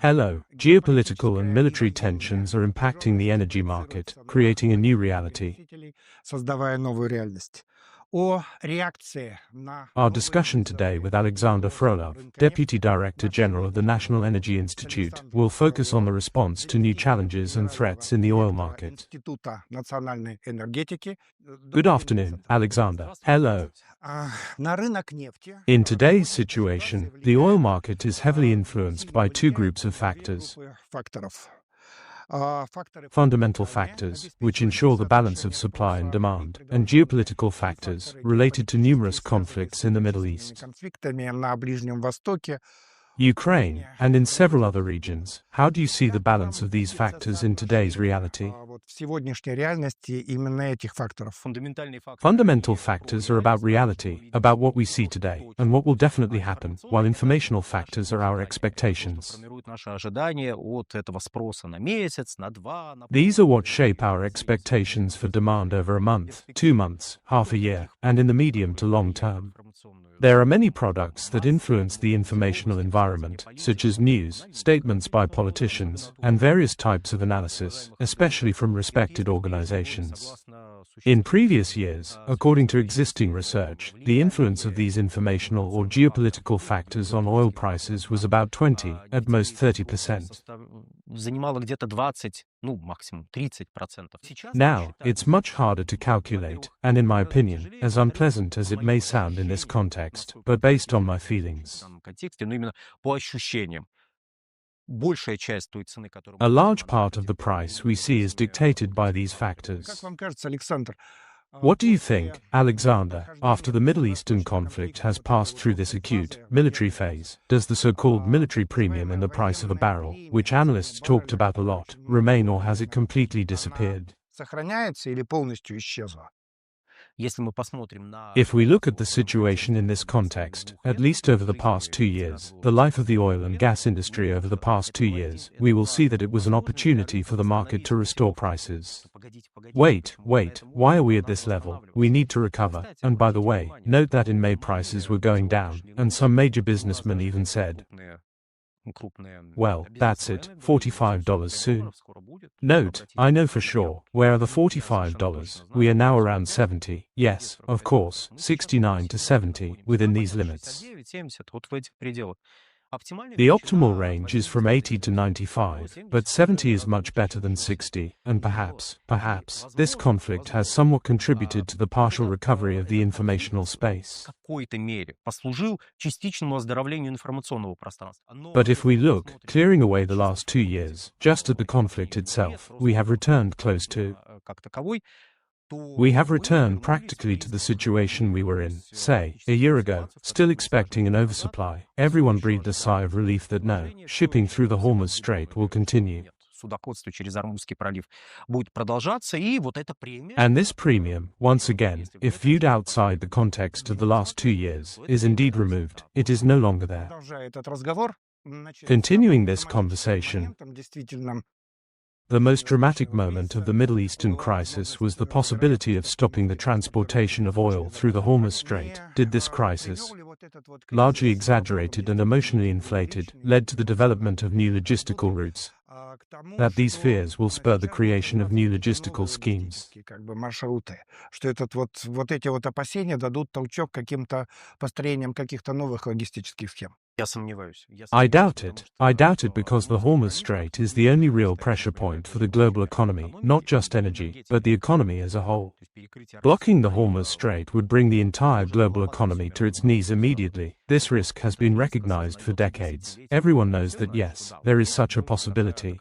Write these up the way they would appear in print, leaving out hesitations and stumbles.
Hello. Geopolitical and military tensions are impacting the energy market, creating a new reality. Our discussion today with Alexander Frolov, Deputy Director General of the National Energy Institute, will focus on the response to new challenges and threats in the oil market. Good afternoon, Alexander. Hello. In today's situation, the oil market is heavily influenced by two groups of factors. Fundamental factors, which ensure the balance of supply and demand, and geopolitical factors, related to numerous conflicts in the Middle East, Ukraine, and in several other regions. How do you see the balance of these factors in today's reality? Fundamental factors are about reality, about what we see today, and what will definitely happen, while informational factors are our expectations. These are what shape our expectations for demand over a month, 2 months, half a year, and in the medium to long term. There are many products that influence the informational environment, such as news, statements by politicians, and various types of analysis, especially from respected organizations. In previous years, according to existing research, the influence of these informational or geopolitical factors on oil prices was about 20, at most 30%. Now, it's much harder to calculate, and in my opinion, as unpleasant as it may sound in this context, but based on my feelings. A large part of the price we see is dictated by these factors. What do you think, Alexander, after the Middle Eastern conflict has passed through this acute, military phase? Does the so-called military premium in the price of a barrel, which analysts talked about a lot, remain, or has it completely disappeared? If we look at the situation in this context, at least over the past 2 years, the life of the oil and gas industry over the past 2 years, we will see that it was an opportunity for the market to restore prices. Wait, why are we at this level? We need to recover. And by the way, note that in May prices were going down, and some major businessmen even said, well, that's it, $45 soon. Note, I know for sure, where are the $45? We are now around 70, yes, of course, 69 to 70, within these limits. The optimal range is from 80 to 95, but 70 is much better than 60, and perhaps, this conflict has somewhat contributed to the partial recovery of the informational space. But if we look, clearing away the last 2 years, just at the conflict itself, we have returned close to. We have returned practically to the situation we were in, say, a year ago, still expecting an oversupply. Everyone breathed a sigh of relief that no, shipping through the Hormuz Strait will continue. And this premium, once again, if viewed outside the context of the last 2 years, is indeed removed. It is no longer there. Continuing this conversation, the most dramatic moment of the Middle Eastern crisis was the possibility of stopping the transportation of oil through the Hormuz Strait. Did this crisis, largely exaggerated and emotionally inflated, led to the development of new logistical routes? That these fears will spur the creation of new logistical schemes. I doubt it because the Hormuz Strait is the only real pressure point for the global economy, not just energy, but the economy as a whole. Blocking the Hormuz Strait would bring the entire global economy to its knees immediately. This risk has been recognized for decades. Everyone knows that yes, there is such a possibility.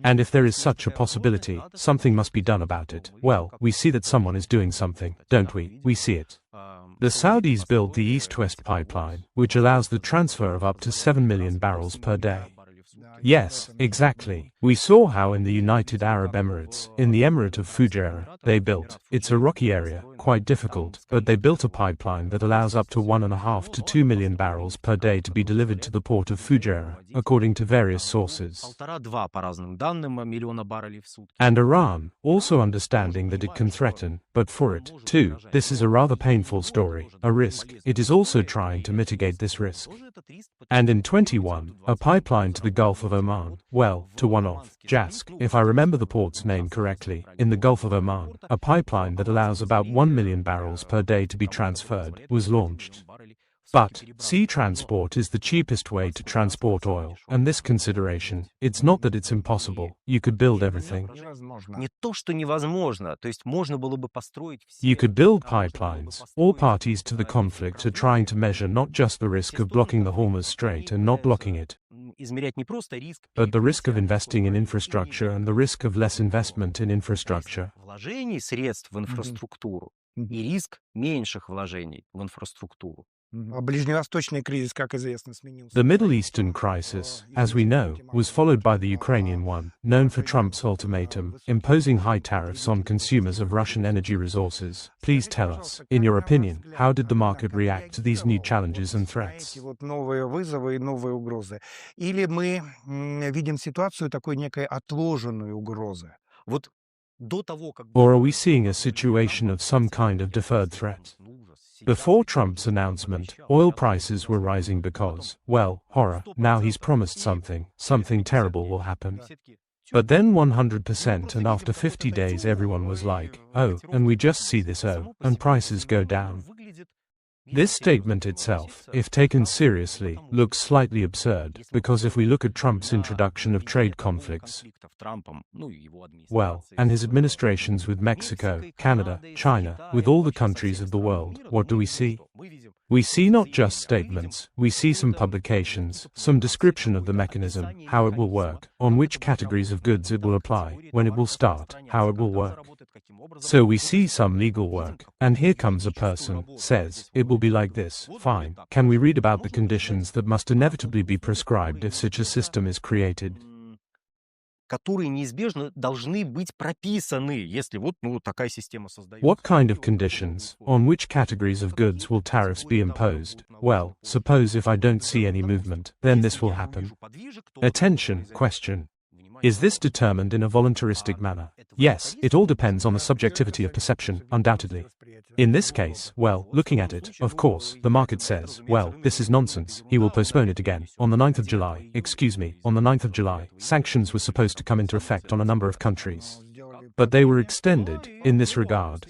And if there is such a possibility, something must be done about it. Well, we see that someone is doing something, don't we? We see it. The Saudis built the East-West pipeline, which allows the transfer of up to 7 million barrels per day. Yes, exactly. We saw how in the United Arab Emirates, in the Emirate of Fujairah, they built, it's a rocky area, quite difficult, but they built a pipeline that allows up to 1.5 to 2 million barrels per day to be delivered to the port of Fujairah, according to various sources. And Iran, also understanding that it can threaten, but for it, too, this is a rather painful story, a risk, it is also trying to mitigate this risk. And in 21, a pipeline to the Gulf of Oman, well, to one of Jask, if I remember the port's name correctly, in the Gulf of Oman, a pipeline that allows about 1 million barrels per day to be transferred, was launched. But, sea transport is the cheapest way to transport oil, and this consideration, it's not that it's impossible, you could build everything. You could build pipelines. All parties to the conflict are trying to measure not just the risk of blocking the Hormuz Strait and not blocking it, but the risk of investing in infrastructure and the risk of less investment in infrastructure. The Middle Eastern crisis, as we know, was followed by the Ukrainian one, known for Trump's ultimatum, imposing high tariffs on consumers of Russian energy resources. Please tell us, in your opinion, how did the market react to these new challenges and threats? Or are we seeing a situation of some kind of deferred threat? Before Trump's announcement, oil prices were rising because, well, horror, now he's promised something terrible will happen. But then 100% and after 50 days everyone was like, oh, and we just see this and prices go down. This statement itself, if taken seriously, looks slightly absurd, because if we look at Trump's introduction of trade conflicts, well, and his administrations with Mexico, Canada, China, with all the countries of the world, what do we see? We see not just statements, we see some publications, some description of the mechanism, how it will work, on which categories of goods it will apply, when it will start, how it will work. So we see some legal work, and here comes a person, says, it will be like this, fine. Can we read about the conditions that must inevitably be prescribed if such a system is created? What kind of conditions, on which categories of goods will tariffs be imposed? Well, suppose if I don't see any movement, then this will happen. Attention, question. Is this determined in a voluntaristic manner? Yes, it all depends on the subjectivity of perception, undoubtedly. In this case, well, looking at it, of course, the market says, well, this is nonsense, he will postpone it again. On the 9th of July, on the 9th of July, sanctions were supposed to come into effect on a number of countries. But they were extended, in this regard.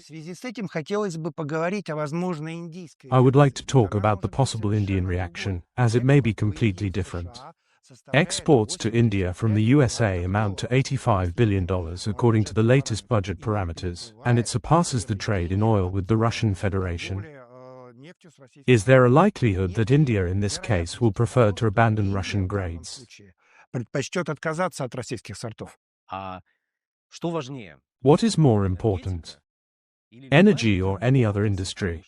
I would like to talk about the possible Indian reaction, as it may be completely different. Exports to India from the USA amount to $85 billion according to the latest budget parameters, and it surpasses the trade in oil with the Russian Federation. Is there a likelihood that India in this case will prefer to abandon Russian grades? What is more important? Energy or any other industry?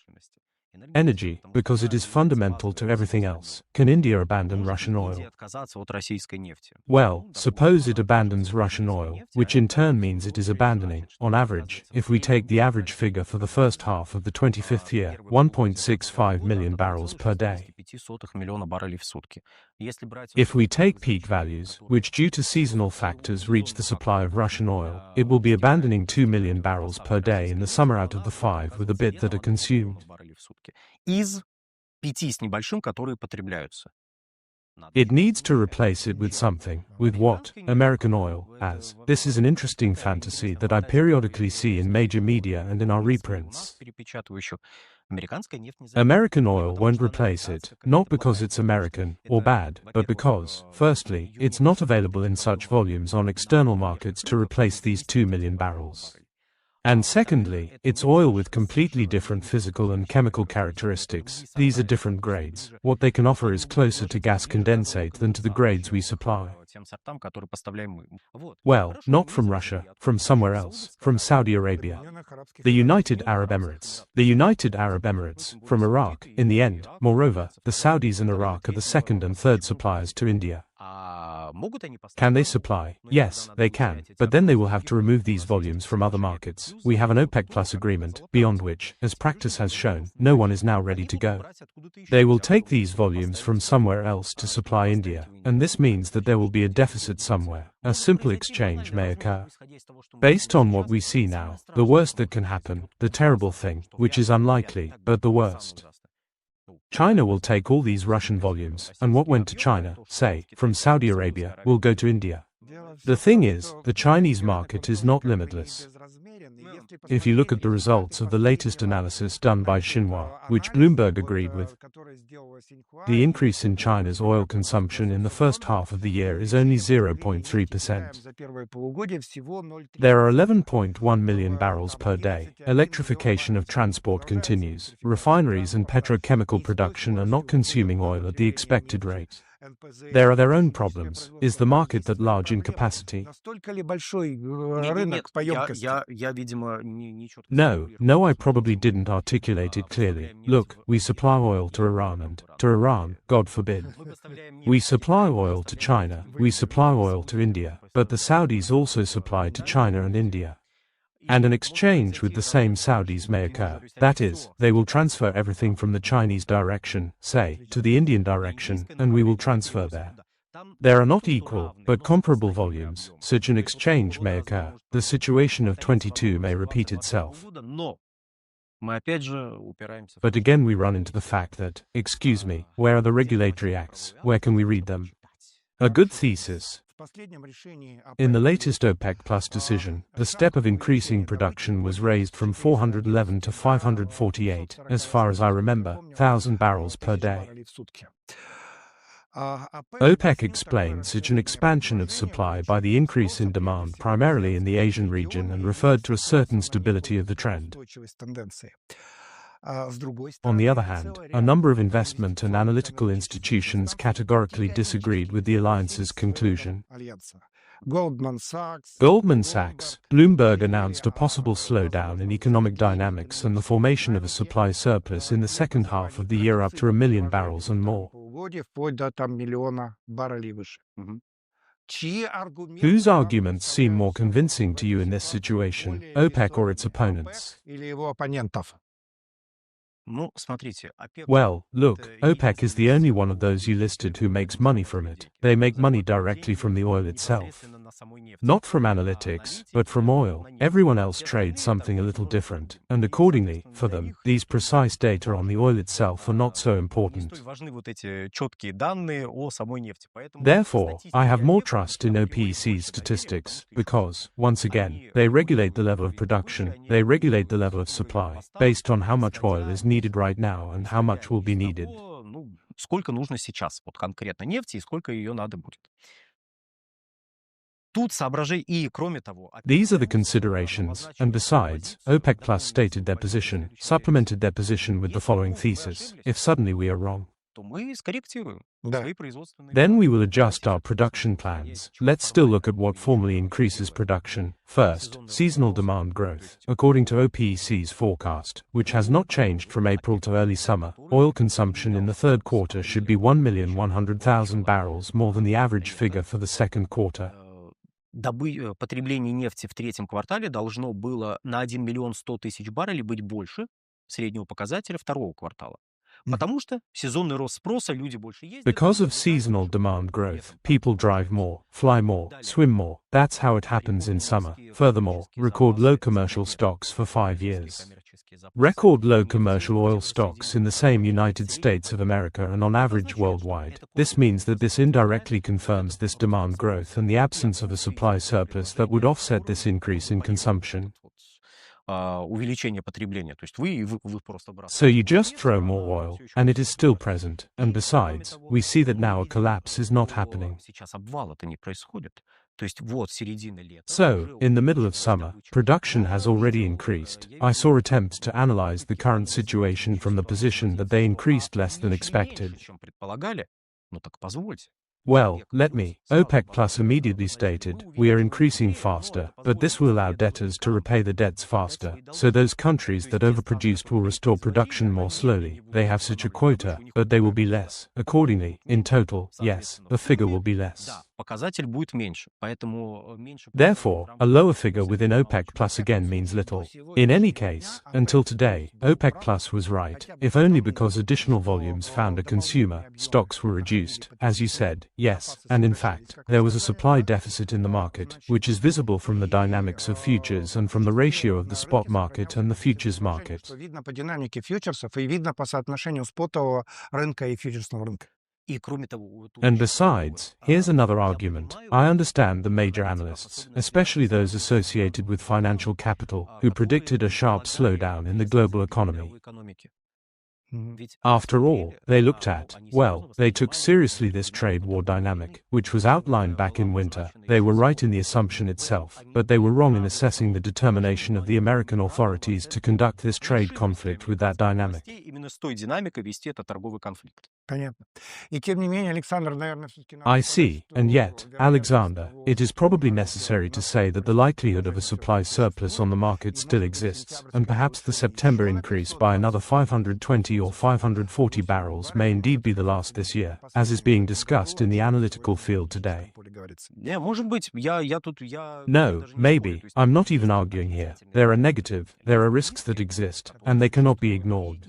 Energy, because it is fundamental to everything else. Can India abandon Russian oil? Well, suppose it abandons Russian oil, which in turn means it is abandoning, on average, if we take the average figure for the first half of the 25th year, 1.65 million barrels per day. If we take peak values, which due to seasonal factors reach the supply of Russian oil, it will be abandoning 2 million barrels per day in the summer out of the 5 with a bit that are consumed. It needs to replace it with something. With what? American oil, as. This is an interesting fantasy that I periodically see in major media and in our reprints. American oil won't replace it, not because it's American, or bad, but because, firstly, it's not available in such volumes on external markets to replace these 2 million barrels. And secondly, it's oil with completely different physical and chemical characteristics. These are different grades. What they can offer is closer to gas condensate than to the grades we supply. Well, not from Russia, from somewhere else, from Saudi Arabia, the United Arab Emirates, from Iraq, in the end. Moreover, the Saudis and Iraq are the second and third suppliers to India. Can they supply? Yes, they can, but then they will have to remove these volumes from other markets. We have an OPEC Plus agreement, beyond which, as practice has shown, no one is now ready to go. They will take these volumes from somewhere else to supply India, and this means that there will be a deficit somewhere. A simple exchange may occur. Based on what we see now, the worst that can happen, the terrible thing, which is unlikely, but the worst. China will take all these Russian volumes, and what went to China, say, from Saudi Arabia, will go to India. The thing is, the Chinese market is not limitless. If you look at the results of the latest analysis done by Xinhua, which Bloomberg agreed with, the increase in China's oil consumption in the first half of the year is only 0.3%. There are 11.1 million barrels per day. Electrification of transport continues. Refineries and petrochemical production are not consuming oil at the expected rate. There are their own problems. Is the market that large in capacity? No, I probably didn't articulate it clearly. Look, we supply oil to Iran and, to Iran, God forbid. We supply oil to China, we supply oil to India, but the Saudis also supply to China and India. And an exchange with the same Saudis may occur. That is, they will transfer everything from the Chinese direction, say, to the Indian direction, and we will transfer there. There are not equal, but comparable volumes. Such an exchange may occur. The situation of 22 may repeat itself. But again we run into the fact that, excuse me, where are the regulatory acts? Where can we read them? A good thesis. In the latest OPEC Plus decision, the step of increasing production was raised from 411 to 548, as far as I remember, 1,000 barrels per day. OPEC explained such an expansion of supply by the increase in demand primarily in the Asian region and referred to a certain stability of the trend. On the other hand, a number of investment and analytical institutions categorically disagreed with the alliance's conclusion. Goldman Sachs, Bloomberg announced a possible slowdown in economic dynamics and the formation of a supply surplus in the second half of the year up to 1 million barrels and more. Whose arguments seem more convincing to you in this situation, OPEC or its opponents? Well, look, OPEC is the only one of those you listed who makes money from it. They make money directly from the oil itself. Not from analytics, but from oil. Everyone else trades something a little different, and accordingly, for them, these precise data on the oil itself are not so important. Therefore, I have more trust in OPEC's statistics, because, once again, they regulate the level of production, they regulate the level of supply, based on how much oil is needed right now and how much will be needed. These are the considerations, and besides, OPEC Plus stated their position, supplemented their position with the following thesis: if suddenly we are wrong, then we will adjust our production plans. Let's still look at what formally increases production. First, seasonal demand growth. According to OPEC's forecast, which has not changed from April to early summer, oil consumption in the third quarter should be 1,100,000 barrels more than the average figure for the second quarter. Потребление нефти в третьем квартале должно было на 1 миллион 100 тысяч баррелей быть больше среднего показателя второго квартала. Потому что сезонный рост спроса, люди больше ездят. Because of seasonal demand growth, people drive more, fly more, swim more. That's how it happens in summer. Furthermore, record low commercial stocks for 5 years. Record low commercial oil stocks in the same United States of America and on average worldwide. This means that this indirectly confirms this demand growth and the absence of a supply surplus that would offset this increase in consumption. So you just throw more oil, and it is still present, and besides, we see that now a collapse is not happening. So, in the middle of summer, production has already increased. I saw attempts to analyze the current situation from the position that they increased less than expected. Well, let me. OPEC Plus immediately stated, we are increasing faster, but this will allow debtors to repay the debts faster. So those countries that overproduced will restore production more slowly. They have such a quota, but they will be less. Accordingly, in total, yes, the figure will be less. показатель будет меньше. Поэтому меньше... Therefore, a lower figure within OPEC Plus again means little. In any case, until today, OPEC Plus was right, if only because additional volumes found a consumer, stocks were reduced, as you said, yes, and in fact, there was a supply deficit in the market, which is visible from the dynamics of futures and from the ratio of the spot market and the futures market. Видно по динамике фьючерсов и видно по соотношению спотового рынка и фьючерсного рынка. And besides, here's another argument. I understand the major analysts, especially those associated with financial capital, who predicted a sharp slowdown in the global economy. After all, they looked at, well, they took seriously this trade war dynamic, which was outlined back in winter. They were right in the assumption itself, but they were wrong in assessing the determination of the American authorities to conduct this trade conflict with that dynamic. Понятно. И тем не менее, Александр, наверное, все-таки... I see, and yet, Alexander, it is probably necessary to say that the likelihood of a supply surplus on the market still exists, and perhaps the September increase by another 520 or 540 barrels may indeed be the last this year, as is being discussed in the analytical field today. No, maybe, I'm not even arguing here. There are negative, there are risks that exist, and they cannot be ignored.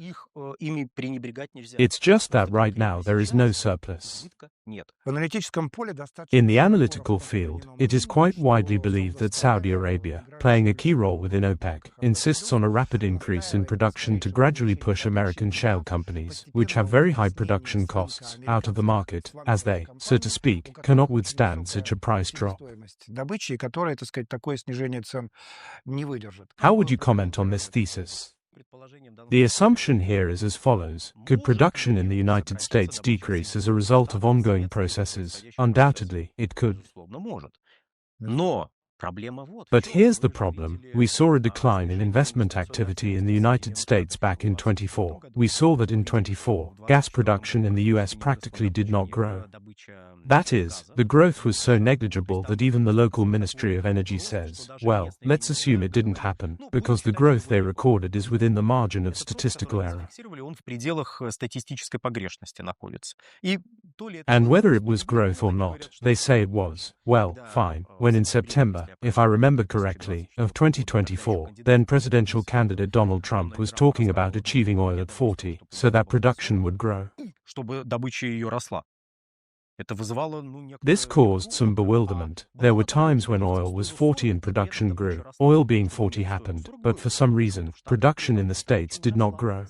It's just that right now there is no surplus. In the analytical field, it is quite widely believed that Saudi Arabia, playing a key role within OPEC, insists on a rapid increase in production to gradually push American shale companies, which have very high production costs, out of the market, as they, so to speak, cannot withstand such a price drop. How would you comment on this thesis? The assumption here is as follows. Could production in the United States decrease as a result of ongoing processes? Undoubtedly, it could. But here's the problem. We saw a decline in investment activity in the United States back in 24. We saw that in 24, gas production in the US practically did not grow. That is, the growth was so negligible that even the local Ministry of Energy says, well, let's assume it didn't happen, because the growth they recorded is within the margin of statistical error. And whether it was growth or not, they say it was, well, fine, when in September, if I remember correctly, of 2024, then presidential candidate Donald Trump was talking about achieving oil at 40, so that production would grow. This caused some bewilderment. There were times when oil was 40 and production grew. Oil being 40 happened, but for some reason, production in the States did not grow.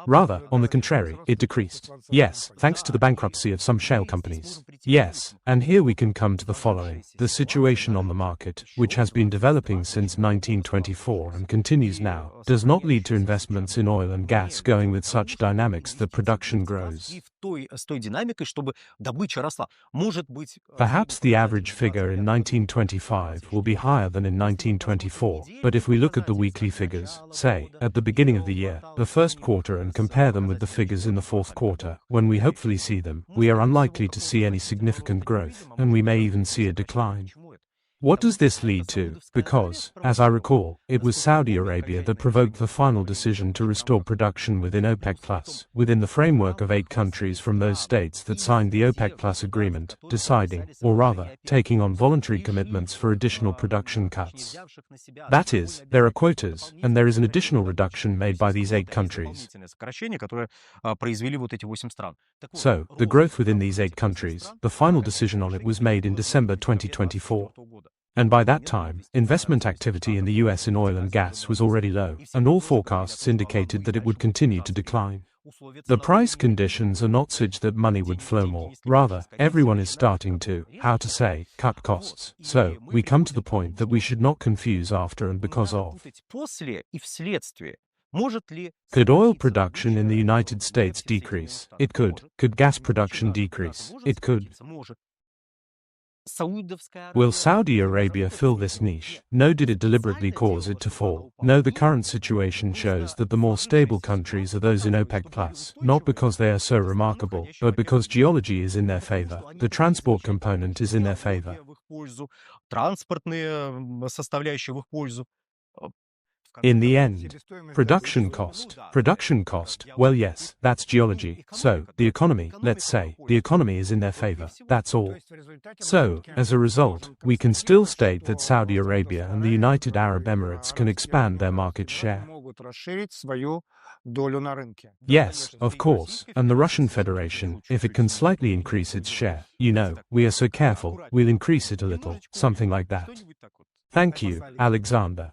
Rather, on the contrary, it decreased. Yes, thanks to the bankruptcy of some shale companies. Yes, and here we can come to the following. The situation on the market, which has been developing since 1924 and continues now, does not lead to investments in oil and gas going with such dynamics that production grows. Perhaps the average figure in 1925 will be higher than in 1924, but if we look at the weekly figures, say, at the beginning of the year, the first quarter, and compare them with the figures in the fourth quarter, when we hopefully see them, we are unlikely to see any significant growth, and we may even see a decline. What does this lead to? Because, as I recall, it was Saudi Arabia that provoked the final decision to restore production within OPEC+, within the framework of 8 countries from those states that signed the OPEC+ agreement, deciding, or rather, taking on voluntary commitments for additional production cuts. That is, there are quotas, and there is an additional reduction made by these 8 countries. So, the growth within these 8 countries, the final decision on it was made in December 2024. And by that time, investment activity in the US in oil and gas was already low, and all forecasts indicated that it would continue to decline. The price conditions are not such that money would flow more. Rather, everyone is starting to, how to say, cut costs. So, we come to the point that we should not confuse after and because of. Could oil production in the United States decrease? It could. Could gas production decrease? It could. Will Saudi Arabia fill this niche? No. Did it deliberately cause it to fall? No. The current situation shows that the more stable countries are those in OPEC+, not because they are so remarkable, but because geology is in their favor. The transport component is in their favor. In the end, production cost, well yes, that's geology, so, the economy, let's say, the economy is in their favor, that's all. So, as a result, we can still state that Saudi Arabia and the United Arab Emirates can expand their market share. Yes, of course, and the Russian Federation, if it can slightly increase its share, we are so careful, we'll increase it a little, something like that. Thank you, Alexander.